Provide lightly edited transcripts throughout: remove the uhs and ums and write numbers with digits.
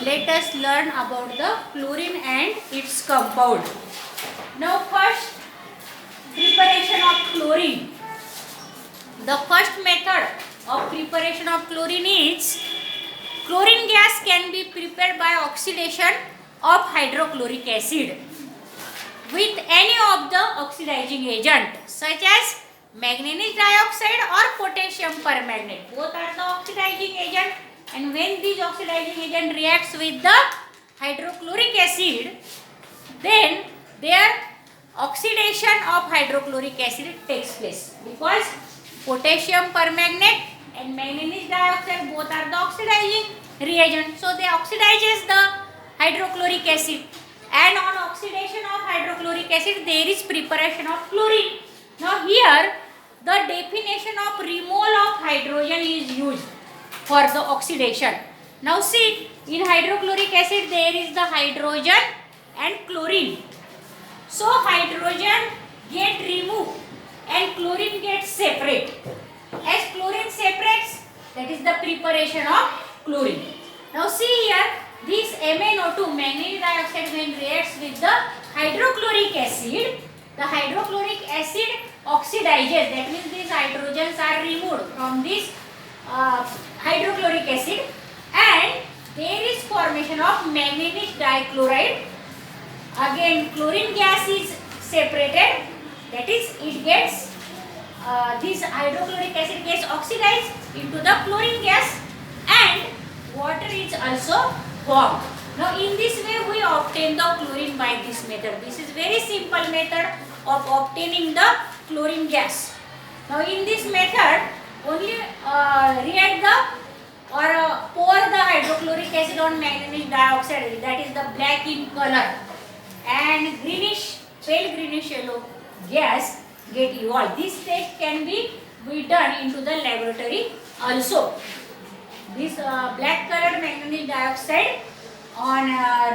let us learn about the chlorine and its compound. Now first, preparation of chlorine. The first method of preparation of chlorine is chlorine gas can be prepared by oxidation of hydrochloric acid with any of the oxidizing agent such as manganese dioxide or potassium permanganate. Both are the oxidizing agent, and when this oxidizing agent reacts with the hydrochloric acid, then their oxidation of hydrochloric acid takes place, because potassium permanganate and manganese dioxide both are the oxidizing reagent, so they oxidizes the hydrochloric acid, and on oxidation of hydrochloric acid there is preparation of chlorine. Now here the definition of remole of hydrogen is used for the oxidation. Now see, in hydrochloric acid there is the hydrogen and chlorine. So hydrogen get removed and chlorine gets separate. As chlorine separates, that is the preparation of chlorine. Now see here, this MnO2, manganese dioxide, when reacts with the hydrochloric acid, the hydrochloric acid oxidizes. That means these hydrogens are removed from this hydrochloric acid, and there is formation of manganese dichloride. Again chlorine gas is separated, that is it gets this hydrochloric acid gets oxidized into the chlorine gas, and water is also formed. Now in this way we obtain the chlorine by this method. This is very simple method of obtaining the chlorine gas. Now in this method only react the pour the hydrochloric acid on manganese dioxide, that is the black in color, and greenish, pale greenish yellow gas get evolved. This test can be done into the laboratory also. This black colored manganese dioxide on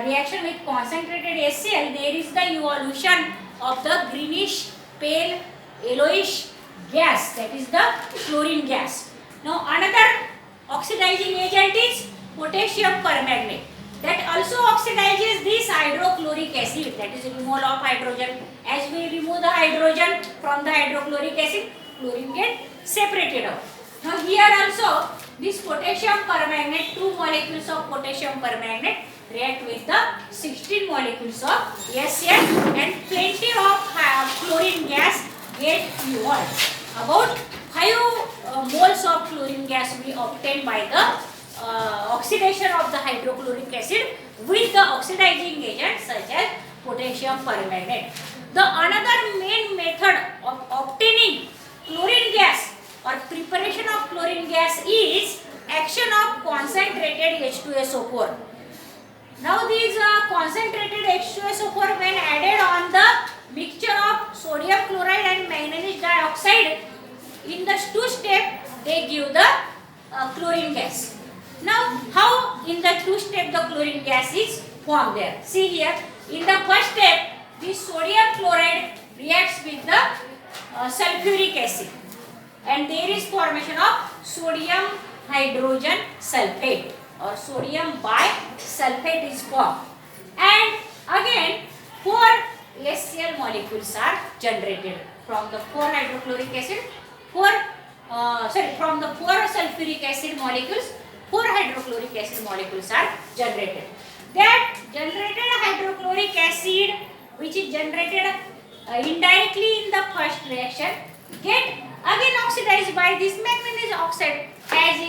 reaction with concentrated HCl, there is the evolution of the greenish pale yellowish gas, that is the chlorine gas. Now another oxidizing agent is potassium permanganate, that also oxidizes this hydrochloric acid, that is remole of hydrogen. As we remove the hydrogen from the hydrochloric acid, chlorine get separated out. Now here also this potassium permanganate, 2 molecules of potassium permanganate react with the 16 molecules of HCl, and plenty of chlorine gas get evolved. About 5 moles of chlorine gas we obtain by the oxidation of the hydrochloric acid with the oxidizing agent such as potassium permanganate. The another main method of obtaining chlorine gas or preparation of chlorine gas is action of concentrated H2SO4. Now these concentrated H2SO4, when added on the mixture of sodium chloride and manganese dioxide, in the 2 step they give the chlorine gas. Now how in the 2 step the chlorine gas is formed there? See here, in the first step this sodium chloride reacts with the sulfuric acid, and there is formation of sodium hydrogen sulfate or sodium bisulfate is formed, and again 4 HCl molecules are generated from the 4 hydrochloric acid, from the 4 sulfuric acid molecules, 4 hydrochloric acid molecules are generated. That generated hydrochloric acid, which is generated indirectly in the first reaction, get again oxidized by this manganese oxide. As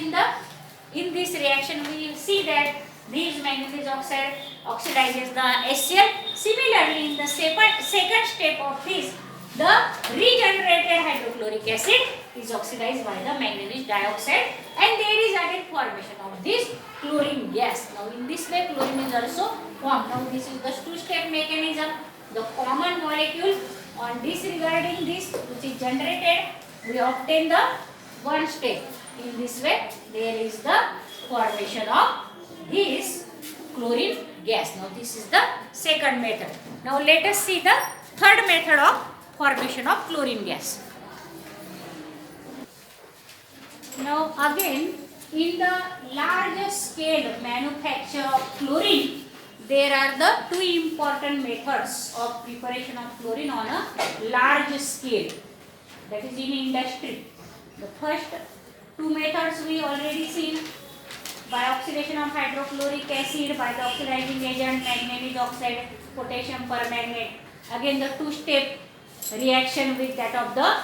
in this reaction we will see that this manganese oxide oxidizes the HCl. Similarly in the second step of this, the regenerated hydrochloric acid is oxidized by the manganese dioxide, and there is again formation of this chlorine gas. Now in this way chlorine is also formed. Now this is the 2-step mechanism. The common molecule on disregarding this which is generated, we obtain the 1 step. In this way there is the formation of this chlorine gas. Now this is the second method. Now let us see the third method of formation of chlorine gas. Now again, in the large scale manufacture of chlorine, there are the two important methods of preparation of chlorine on a large scale, that is in industry. The first two methods we already seen, by oxidation of hydrochloric acid by the oxidizing agent manganese oxide potassium permanganate. Again the two-step reaction with that of the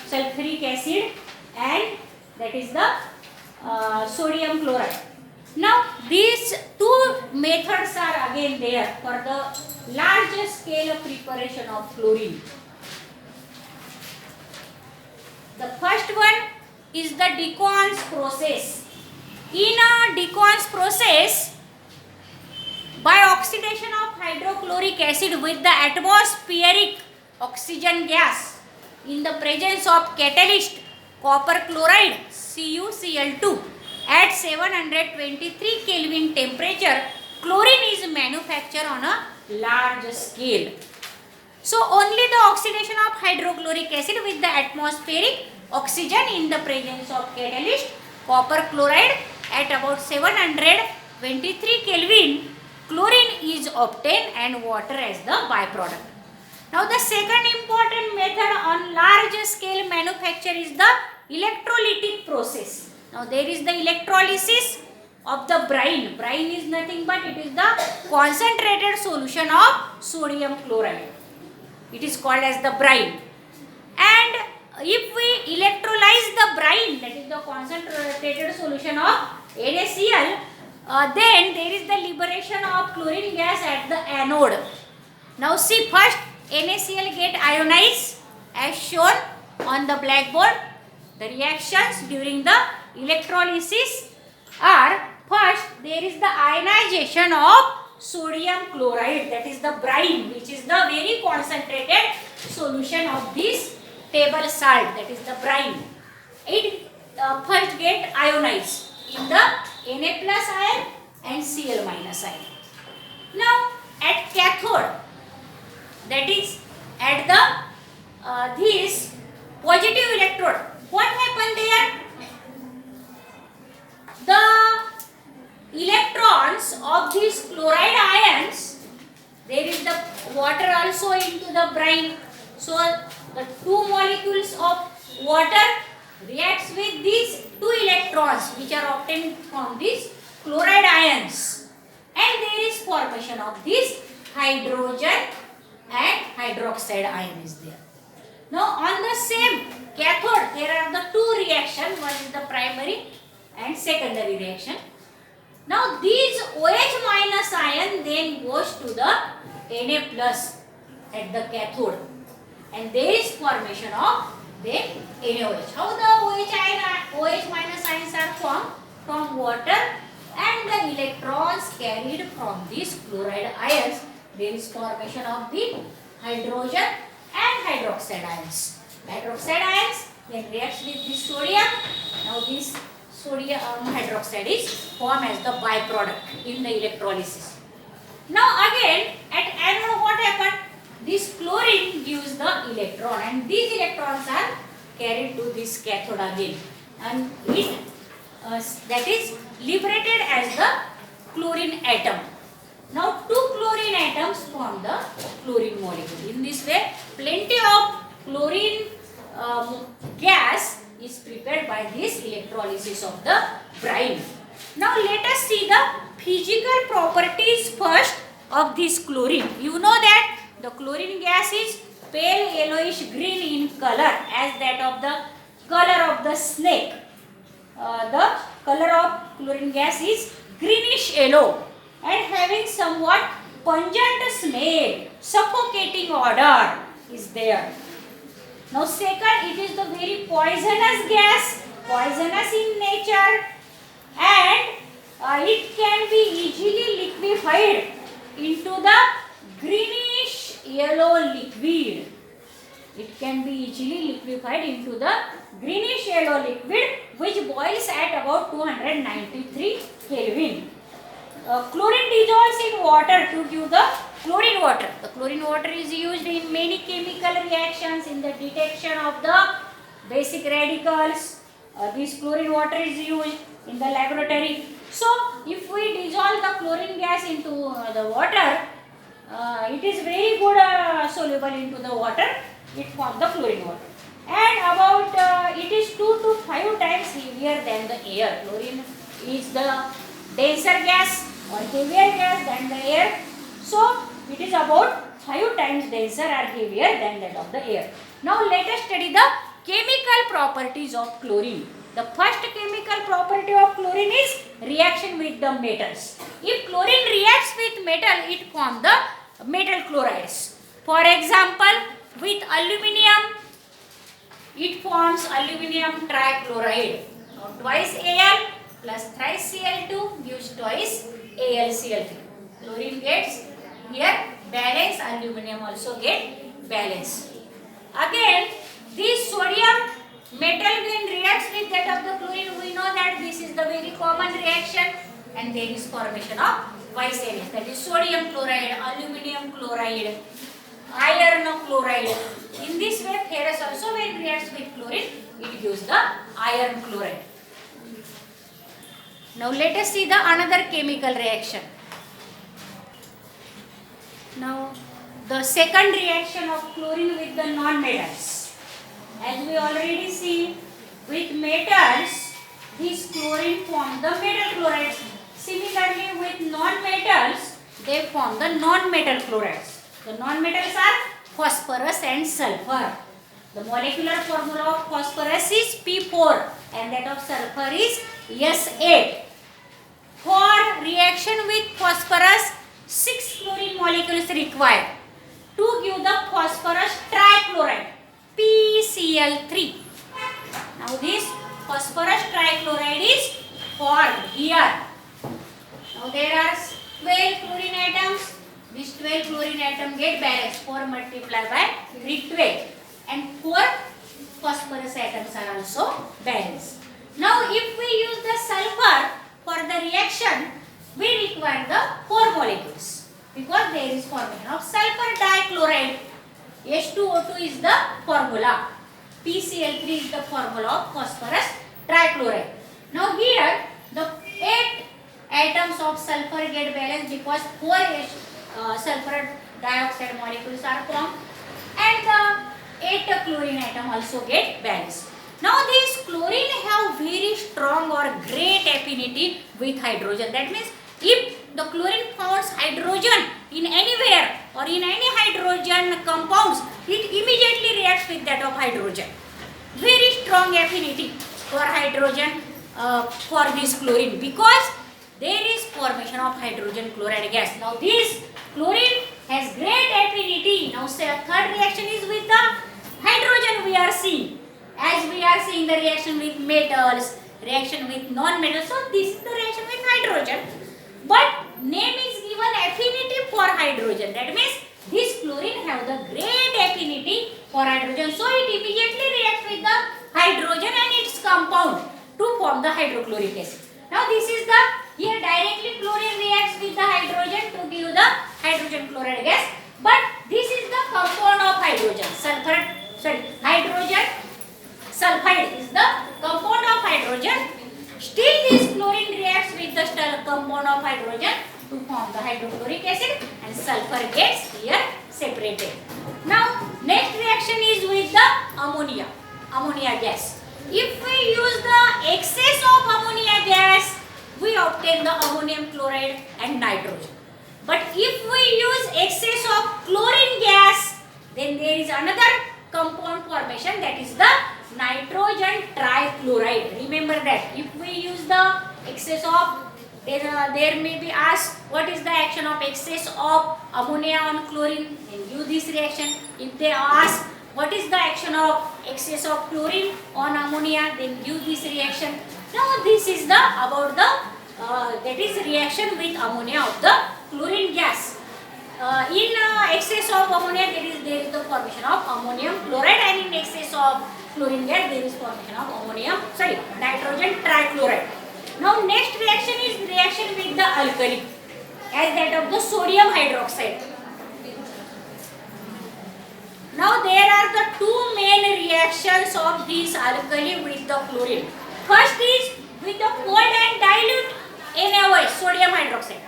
sulfuric acid and that is the sodium chloride. Now these two methods are again there for the large scale preparation of chlorine. The first one is the Dequans process. In a Dequans process, by oxidation of hydrochloric acid with the atmospheric oxygen gas in the presence of catalyst copper chloride CuCl2 at 723 Kelvin temperature, chlorine is manufactured on a large scale. So only the oxidation of hydrochloric acid with the atmospheric oxygen in the presence of catalyst copper chloride at about 723 Kelvin, chlorine is obtained and water as the byproduct. Now the second important method on large scale manufacture is the electrolytic process. Now there is the electrolysis of the brine. Brine is nothing but it is the concentrated solution of sodium chloride. It is called as the brine. And if we electrolyze the brine, that is the concentrated solution of NaCl, then there is the liberation of chlorine gas at the anode. Now see, first NaCl get ionized as shown on the blackboard. The reactions during the electrolysis are, first there is the ionization of sodium chloride, that is the brine, which is the very concentrated solution of this table salt, that is the brine. It first get ionized in the Na plus ion and Cl minus ion. Now at cathode, that is at the this positive electrode, what happened there? The electrons of these chloride ions, there is the water also into the brine. So the two molecules of water reacts with these two electrons which are obtained from these chloride ions, and there is formation of this hydrogen and hydroxide ion is there. Now on the same cathode there are the two reactions, one is the primary and secondary reaction. Now these OH minus ion then goes to the Na plus at the cathode, and there is formation of the NaOH. How the OH minus ions are formed? From water and the electrons carried from these chloride ions, there is formation of the hydrogen and hydroxide ions. Hydroxide ions then reacts with this sodium. Now this sodium hydroxide is formed as the byproduct in the electrolysis. Now again at anode what happened? This chlorine gives the electron, and these electrons are carried to this cathode again, and it that is liberated as the chlorine atom. Now two chlorine atoms form the chlorine molecule. In this way plenty of chlorine gas is prepared by this electrolysis of the brine. Now let us see the physical properties first of this chlorine. You know that the chlorine gas is pale yellowish green in color as that of the color of the snake. The color of chlorine gas is greenish yellow and having somewhat pungent smell, suffocating odor is there. Now second, it is the very poisonous gas, poisonous in nature, and it can be easily liquefied into the greenish yellow liquid. It can be easily liquefied into the greenish yellow liquid which boils at about 293 Kelvin. Chlorine dissolves in water to give the chlorine water. The chlorine water is used in many chemical reactions in the detection of the basic radicals. This chlorine water is used in the laboratory. So if we dissolve the chlorine gas into the water, it is very good soluble into the water. It forms the chlorine water. And about it is 2 to 5 times heavier than the air. Chlorine is the denser gas or heavier gas than the air. So it is about 5 times denser or heavier than that of the air. Now let us study the chemical properties of chlorine. The first chemical property of chlorine is reaction with the metals. If chlorine reacts with metal, it forms the metal chlorides. For example, with aluminium, it forms aluminium trichloride. Now twice Al plus thrice Cl2 gives twice AlCl3. Chlorine gets here balance, aluminium also get balance. Again, this sodium metal when reacts with that of the chlorine, we know that this is the very common reaction, and there is formation of twice NH, that is sodium chloride, aluminium chloride, iron chloride. In this way, ferrous also when reacts with chlorine, it gives the iron chloride. Now let us see the another chemical reaction. Now the second reaction of chlorine with the non-metals. As we already see, with metals, this chlorine forms the metal chlorides. Similarly, with non-metals, they form the non-metal chlorides. The non-metals are phosphorus and sulfur. The molecular formula of phosphorus is P4 and that of sulfur is S8. For reaction with phosphorus, 6 chlorine molecules required to give the phosphorus trichloride PCl3. Now this phosphorus trichloride is formed here. Now there are 12 chlorine atoms. These 12 chlorine atoms get balanced. 4 multiplied by 12 and 4 phosphorus atoms are also balanced. Now if we use the sulfur for the reaction, we require the 4 molecules because there is formation of sulfur dichloride. H2O2 is the formula. PCl3 is the formula of phosphorus trichloride. Now here the 8 atoms of sulfur get balanced because 4 sulfur dioxide molecules are formed and the 8 chlorine atom also get balanced. Now these chlorine have very strong or great affinity with hydrogen. That means if the chlorine finds hydrogen in anywhere or in any hydrogen compounds, it immediately reacts with that of hydrogen. Very strong affinity for hydrogen for this chlorine because there is formation of hydrogen chloride gas. Now this chlorine has great affinity. Now third reaction is with the hydrogen we are seeing. As we are seeing the reaction with metals, reaction with non-metals. So this is the reaction with hydrogen. But name is given affinity for hydrogen. That means this chlorine have the great affinity for hydrogen. So it immediately reacts with the hydrogen and its compound to form the hydrochloric acid. Now this is the, here directly chlorine reacts with the hydrogen to give the hydrogen chloride gas. But this is the compound of hydrogen. Hydrogen sulfide is the compound of hydrogen. Still this chlorine reacts with the compound of hydrogen to form the hydrochloric acid and sulfur gets here separated. Now next reaction is with the ammonia gas. If we use the excess of ammonia gas, we obtain the ammonium chloride and nitrogen. But if we use excess of chlorine gas, then there is another compound formation, that is the nitrogen trichloride. Remember that if we use the excess of, there may be asked what is the action of excess of ammonia on chlorine, then give this reaction. If they ask what is the action of excess of chlorine on ammonia, then give this reaction. Now this is the about the that is reaction with ammonia of the chlorine gas. In excess of ammonia there is the formation of ammonium chloride, and in excess of chlorine gas there is formation of nitrogen trichloride. Now next reaction is reaction with the alkali, as that of the sodium hydroxide. Now there are the two main reactions of this alkali with the chlorine. First is with the cold and dilute NaOH, sodium hydroxide.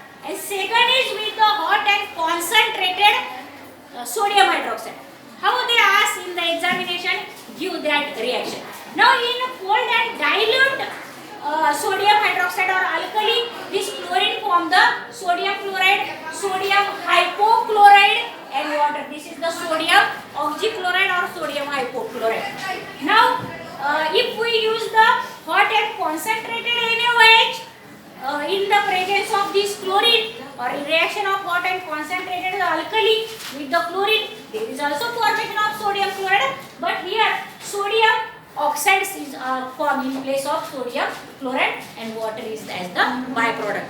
sodium hydroxide. How they ask in the examination? Give that reaction. Now in cold and dilute sodium hydroxide or alkali, this chlorine form the sodium chloride, sodium hypochloride and water. This is the sodium oxychloride or sodium hypochlorite. Now if we use the hot and concentrated NaOH in the presence of this chlorine or in reaction of hot and concentrated alkali with the chlorine, there is also formation of sodium chloride, but here sodium oxides is formed in place of sodium chloride and water is as the byproduct.